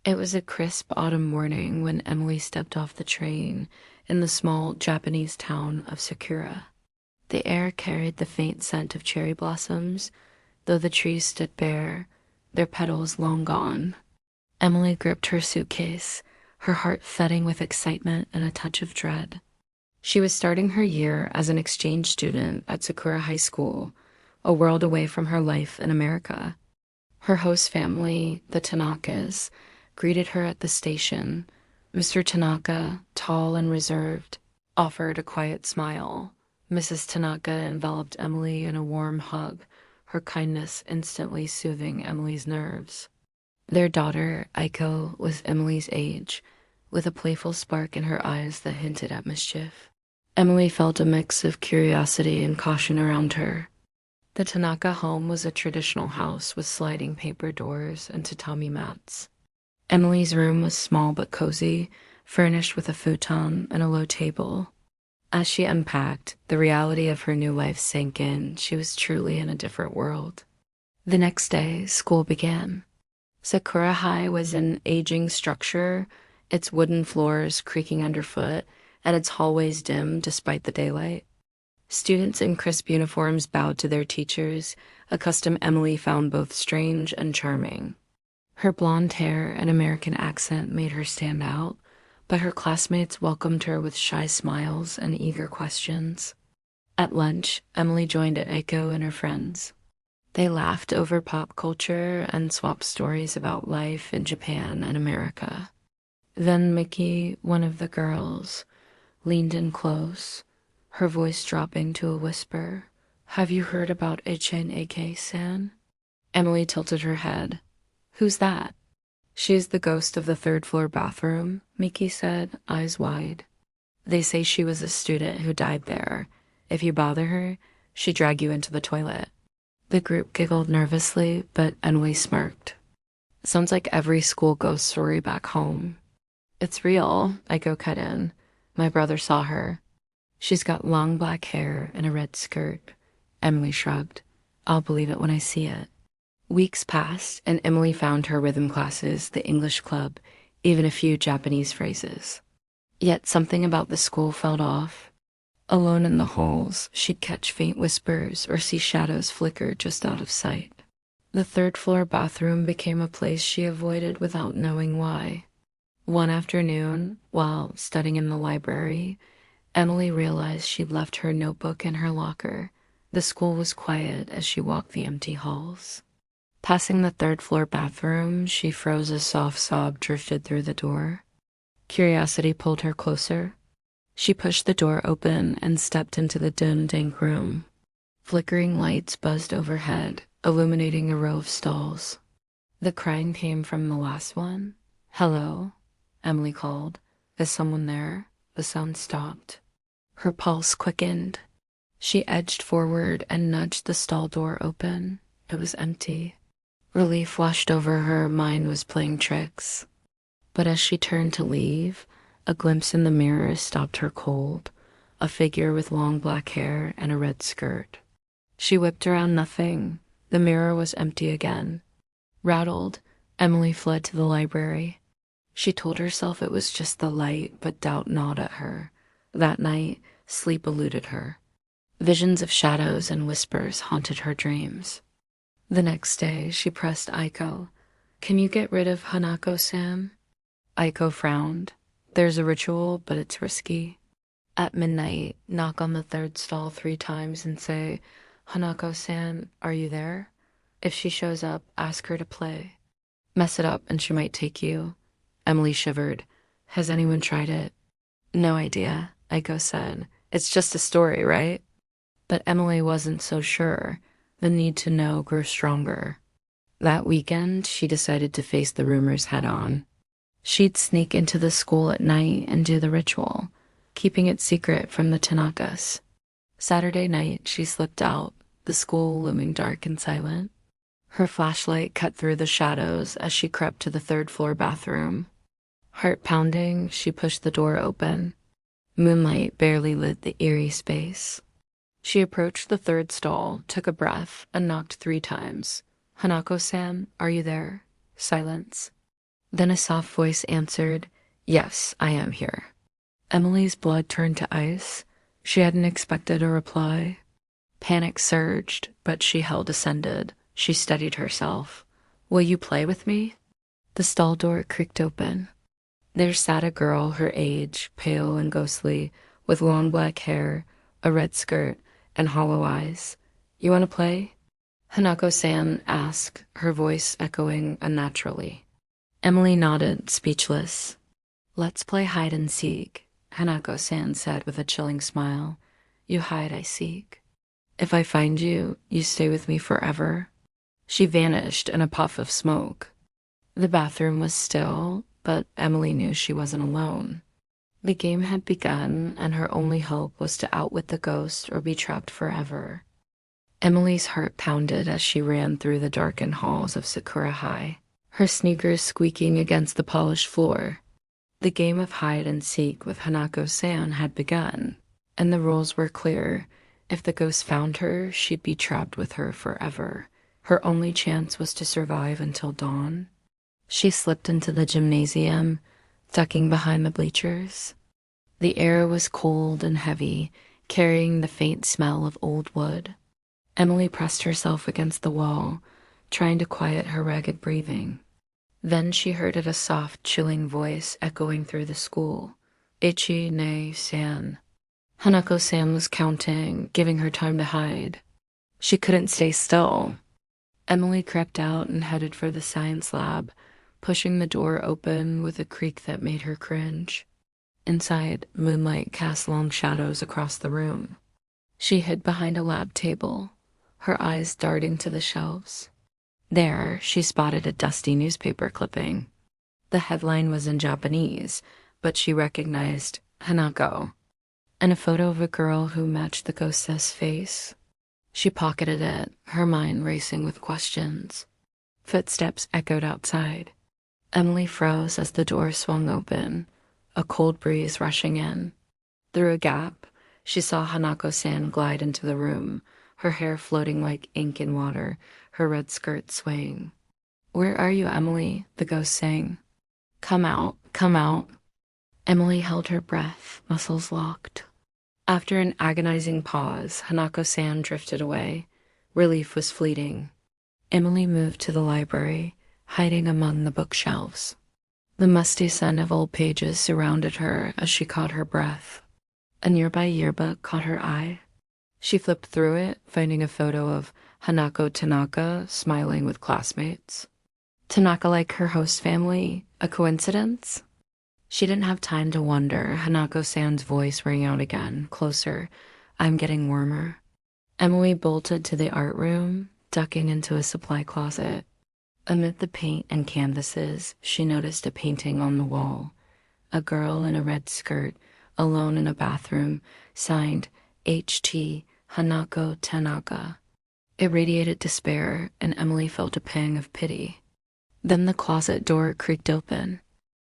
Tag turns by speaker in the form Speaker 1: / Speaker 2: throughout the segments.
Speaker 1: It was a crisp autumn morning when Emily stepped off the train in the small Japanese town of Sakura. The air carried the faint scent of cherry blossoms, though the trees stood bare, their petals long gone. Emily gripped her suitcase, her heart thudding with excitement and a touch of dread. She was starting her year as an exchange student at Sakura High School, a world away from her life in America. Her host family, the Tanakas, greeted her at the station. Mr. Tanaka, tall and reserved, offered a quiet smile. Mrs. Tanaka enveloped Emily in a warm hug, her kindness instantly soothing Emily's nerves. Their daughter, Aiko, was Emily's age, with a playful spark in her eyes that hinted at mischief. Emily felt a mix of curiosity and caution around her. The Tanaka home was a traditional house with sliding paper doors and tatami mats. Emily's room was small but cozy, furnished with a futon and a low table. As she unpacked, the reality of her new life sank in. She was truly in a different world. The next day, school began. Sakura High was an aging structure, its wooden floors creaking underfoot, and its hallways dim despite the daylight. Students in crisp uniforms bowed to their teachers, a custom Emily found both strange and charming. Her blonde hair and American accent made her stand out, but her classmates welcomed her with shy smiles and eager questions. At lunch, Emily joined Aiko and her friends. They laughed over pop culture and swapped stories about life in Japan and America. Then Miki, one of the girls, leaned in close, her voice dropping to a whisper. "Have you heard about Hanako-san?" Emily tilted her head. "Who's that?" "She's the ghost of the third-floor bathroom," Miki said, eyes wide. "They say she was a student who died there. If you bother her, she'd drag you into the toilet." The group giggled nervously, but Emily smirked. "Sounds like every school ghost story back home." "It's real," Aiko cut in. "My brother saw her. She's got long black hair and a red skirt." Emily shrugged. "I'll believe it when I see it." Weeks passed, and Emily found her rhythm classes, the English club, even a few Japanese phrases. Yet something about the school felt off. Alone in the halls, she'd catch faint whispers or see shadows flicker just out of sight. The third-floor bathroom became a place she avoided without knowing why. One afternoon, while studying in the library, Emily realized she'd left her notebook in her locker. The school was quiet as she walked the empty halls. Passing the third-floor bathroom, she froze as soft sob drifted through the door. Curiosity pulled her closer. She pushed the door open and stepped into the dim, dank room. Flickering lights buzzed overhead, illuminating a row of stalls. The crying came from the last one. "Hello," Emily called. "Is someone there?" The sound stopped. Her pulse quickened. She edged forward and nudged the stall door open. It was empty. Relief washed over her mind was playing tricks. But as she turned to leave, a glimpse in the mirror stopped her cold, a figure with long black hair and a red skirt. She whipped around nothing. The mirror was empty again. Rattled, Emily fled to the library. She told herself it was just the light, but doubt gnawed at her. That night, sleep eluded her. Visions of shadows and whispers haunted her dreams. The next day, she pressed Aiko. "Can you get rid of Hanako-san?" Aiko frowned. "There's a ritual, but it's risky. At midnight, knock on the third stall 3 times and say, 'Hanako-san, are you there?' If she shows up, ask her to play. Mess it up and she might take you." Emily shivered. "Has anyone tried it?" "No idea," Aiko said. "It's just a story, right?" But Emily wasn't so sure. The need to know grew stronger. That weekend, she decided to face the rumors head-on. She'd sneak into the school at night and do the ritual, keeping it secret from the Tanakas. Saturday night, she slipped out, the school looming dark and silent. Her flashlight cut through the shadows as she crept to the third-floor bathroom. Heart pounding, she pushed the door open. Moonlight barely lit the eerie space. She approached the third stall, took a breath, and knocked 3 times. "Hanako-san, are you there?" Silence. Then a soft voice answered, "Yes, I am here." Emily's blood turned to ice. She hadn't expected a reply. Panic surged, but she held ascended. She steadied herself. "Will you play with me?" The stall door creaked open. There sat a girl her age, pale and ghostly, with long black hair, a red skirt, and hollow eyes. "You want to play?" Hanako-san asked, her voice echoing unnaturally. Emily nodded, speechless. "Let's play hide and seek," Hanako-san said with a chilling smile. "You hide, I seek. If I find you, you stay with me forever." She vanished in a puff of smoke. The bathroom was still, but Emily knew she wasn't alone. The game had begun, and her only hope was to outwit the ghost or be trapped forever. Emily's heart pounded as she ran through the darkened halls of Sakura High, her sneakers squeaking against the polished floor. The game of hide and seek with Hanako-san had begun, and the rules were clear. If the ghost found her, she'd be trapped with her forever. Her only chance was to survive until dawn. She slipped into the gymnasium, ducking behind the bleachers. The air was cold and heavy, carrying the faint smell of old wood. Emily pressed herself against the wall, trying to quiet her ragged breathing. Then she heard a soft, chilling voice echoing through the school. "Ichi-ne-san." Hanako-san was counting, giving her time to hide. She couldn't stay still. Emily crept out and headed for the science lab, pushing the door open with a creak that made her cringe. Inside, moonlight cast long shadows across the room. She hid behind a lab table, her eyes darting to the shelves. There, she spotted a dusty newspaper clipping. The headline was in Japanese, but she recognized Hanako, and a photo of a girl who matched the ghostess face. She pocketed it, her mind racing with questions. Footsteps echoed outside. Emily froze as the door swung open, a cold breeze rushing in. Through a gap, she saw Hanako-san glide into the room, her hair floating like ink in water, her red skirt swaying. "Where are you, Emily?" the ghost sang. Come out, come out." Emily held her breath, muscles locked. After an agonizing pause, Hanako-san drifted away. Relief was fleeting. Emily moved to the library, hiding among the bookshelves. The musty scent of old pages surrounded her as she caught her breath. A nearby yearbook caught her eye. She flipped through it, finding a photo of Hanako Tanaka smiling with classmates. Tanaka like her host family, a coincidence? She didn't have time to wonder. Hanako-san's voice rang out again, closer. "I'm getting warmer." Emily bolted to the art room, ducking into a supply closet. Amid the paint and canvases, she noticed a painting on the wall. A girl in a red skirt, alone in a bathroom, signed H.T. Hanako Tanaka. It radiated despair, and Emily felt a pang of pity. Then the closet door creaked open.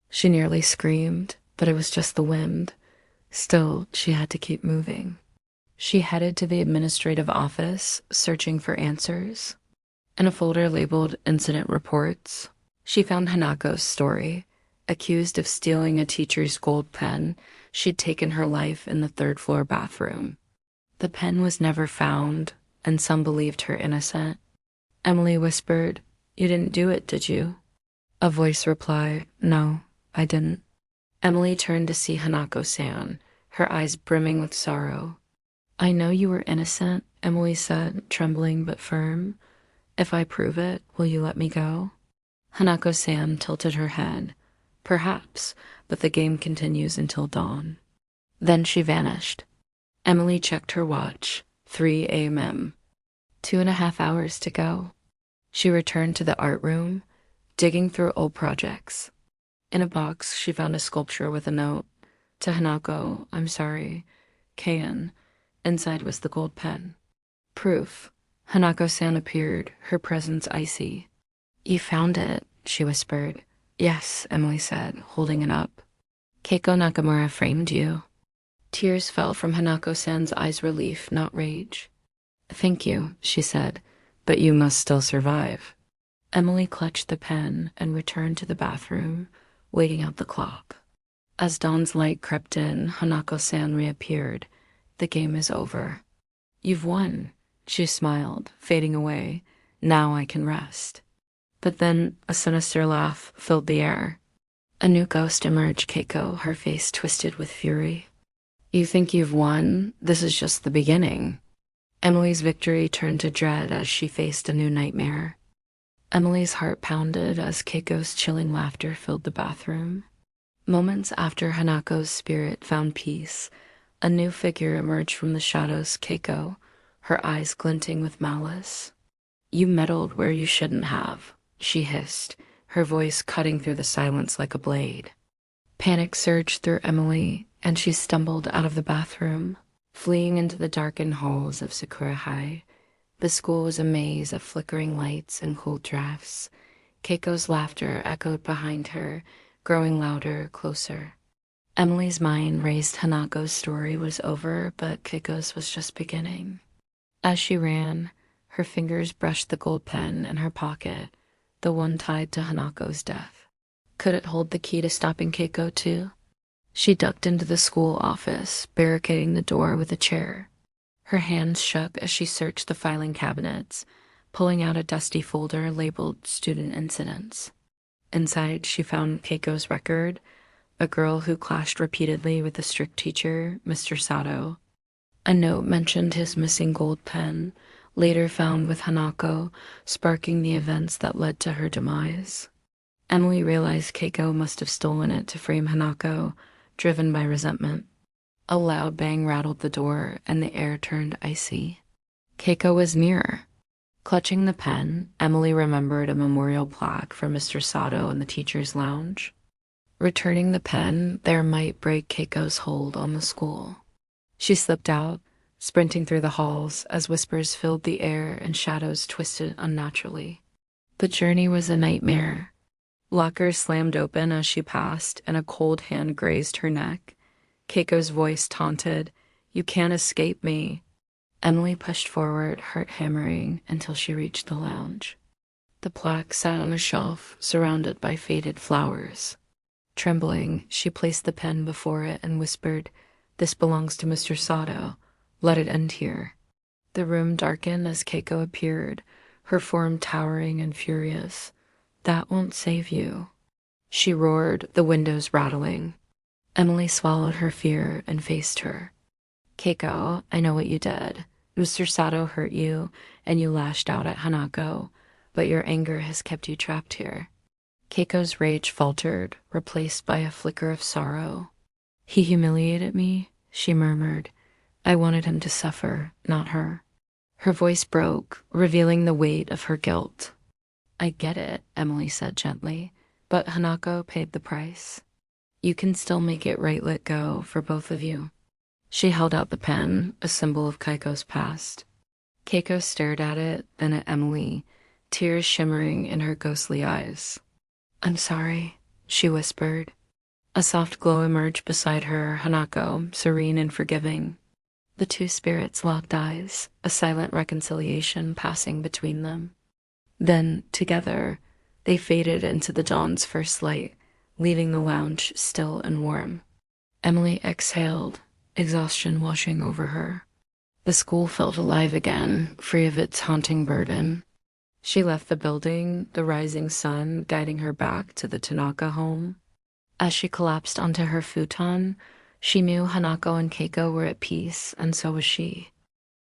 Speaker 1: She nearly screamed, but it was just the wind. Still, she had to keep moving. She headed to the administrative office, searching for answers. In a folder labeled Incident Reports, she found Hanako's story. Accused of stealing a teacher's gold pen, she'd taken her life in the third-floor bathroom. The pen was never found, and some believed her innocent. Emily whispered, "You didn't do it, did you?" A voice replied, "No, I didn't." Emily turned to see Hanako-san, her eyes brimming with sorrow. "I know you were innocent," Emily said, trembling but firm. "If I prove it, will you let me go?" Hanako-san tilted her head. "Perhaps, but the game continues until dawn." Then she vanished. Emily checked her watch. 3 a.m. 2.5 hours to go. She returned to the art room, digging through old projects. In a box, she found a sculpture with a note. To Hanako, "I'm sorry. Keian." Inside was the gold pen. Proof. Hanako-san appeared, her presence icy. "You found it," she whispered. "Yes," Emily said, holding it up. "Keiko Nakamura framed you." Tears fell from Hanako-san's eyes, relief, not rage. "Thank you," she said, "but you must still survive." Emily clutched the pen and returned to the bathroom, waiting out the clock. As dawn's light crept in, Hanako-san reappeared. The game is over. You've won, she smiled, fading away. Now I can rest. But then a sinister laugh filled the air. A new ghost emerged, Keiko, her face twisted with fury. You think you've won? This is just the beginning. Emily's victory turned to dread as she faced a new nightmare. Emily's heart pounded as Keiko's chilling laughter filled the bathroom. Moments after Hanako's spirit found peace, a new figure emerged from the shadows, Keiko, her eyes glinting with malice. You meddled where you shouldn't have, she hissed, her voice cutting through the silence like a blade. Panic surged through Emily, and she stumbled out of the bathroom, fleeing into the darkened halls of Sakura High. The school was a maze of flickering lights and cool drafts. Keiko's laughter echoed behind her, growing louder, closer. Emily's mind raced. Hanako's story was over, but Keiko's was just beginning. As she ran, her fingers brushed the gold pen in her pocket, the one tied to Hanako's death. Could it hold the key to stopping Keiko too? She ducked into the school office, barricading the door with a chair. Her hands shook as she searched the filing cabinets, pulling out a dusty folder labeled Student Incidents. Inside, she found Keiko's record, a girl who clashed repeatedly with a strict teacher, Mr. Sato. A note mentioned his missing gold pen, later found with Hanako, sparking the events that led to her demise. Emily realized Keiko must have stolen it to frame Hanako, driven by resentment. A loud bang rattled the door, and the air turned icy. Keiko was near. Clutching the pen, Emily remembered a memorial plaque for Mr. Sato in the teacher's lounge. Returning the pen there might break Keiko's hold on the school. She slipped out, sprinting through the halls as whispers filled the air and shadows twisted unnaturally. The journey was a nightmare. Lockers slammed open as she passed, and a cold hand grazed her neck. Keiko's voice taunted, "You can't escape me." Emily pushed forward, heart hammering, until she reached the lounge. The plaque sat on a shelf, surrounded by faded flowers. Trembling, she placed the pen before it and whispered, "This belongs to Mr. Sato. Let it end here." The room darkened as Keiko appeared, her form towering and furious. "That won't save you," she roared, the windows rattling. Emily swallowed her fear and faced her. "Keiko, I know what you did. Mr. Sato hurt you, and you lashed out at Hanako, but your anger has kept you trapped here." Keiko's rage faltered, replaced by a flicker of sorrow. "He humiliated me," she murmured. "I wanted him to suffer, not her." Her voice broke, revealing the weight of her guilt. "I get it," Emily said gently, "but Hanako paid the price. You can still make it right. Let go for both of you." She held out the pen, a symbol of Keiko's past. Keiko stared at it, then at Emily, tears shimmering in her ghostly eyes. "I'm sorry," she whispered. A soft glow emerged beside her, Hanako, serene and forgiving. The two spirits locked eyes, a silent reconciliation passing between them. Then, together, they faded into the dawn's first light, leaving the lounge still and warm. Emily exhaled, exhaustion washing over her. The school felt alive again, free of its haunting burden. She left the building, the rising sun guiding her back to the Tanaka home. As she collapsed onto her futon, she knew Hanako and Keiko were at peace, and so was she.